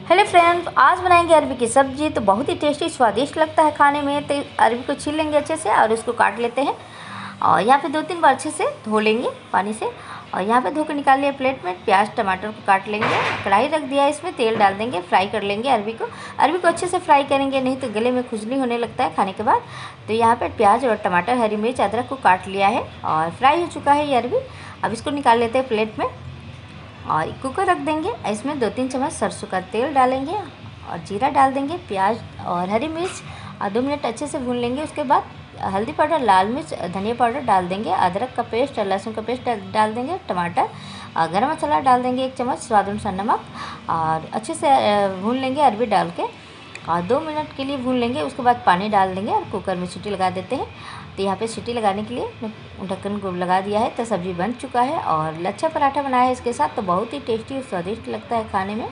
Hello friends, आज बनाएंगे अरबी की सब्जी। तो बहुत ही टेस्टी स्वादिष्ट लगता है खाने में। तो अरबी को छील लेंगे अच्छे से और उसको काट लेते हैं। और यहाँ पे 2-3 बार अच्छे से धो लेंगे पानी से। और यहाँ पे धो के निकाल लिया प्लेट में। प्याज टमाटर को काट लेंगे, कढ़ाई रख दिया, इसमें तेल डाल देंगे, फ्राई कर लेंगे अरबी को अच्छे से फ्राई करेंगे, नहीं तो गले में खुजली होने लगता है खाने के बाद। तो यहाँ पर प्याज और टमाटर, हरी मिर्च, अदरक को काट लिया है और फ्राई हो चुका है ये अरबी। अब इसको निकाल लेते हैं प्लेट में और कुकर रख देंगे। इसमें 2-3 चम्मच सरसों का तेल डालेंगे और जीरा डाल देंगे, प्याज और हरी मिर्च और 2 मिनट अच्छे से भून लेंगे। उसके बाद हल्दी पाउडर, लाल मिर्च, धनिया पाउडर डाल देंगे, अदरक का पेस्ट और लहसुन का पेस्ट डाल देंगे, टमाटर और गरम मसाला डाल देंगे 1 चम्मच, स्वाद अनुसार नमक और अच्छे से भून लेंगे अरबी डाल के और 2 मिनट के लिए भून लेंगे। उसके बाद पानी डाल देंगे और कुकर में सीटी लगा देते हैं। तो यहाँ पे सीटी लगाने के लिए ढक्कन को लगा दिया है। तो सब्ज़ी बन चुका है और लच्छा पराठा बनाया है इसके साथ। तो बहुत ही टेस्टी और स्वादिष्ट लगता है खाने में।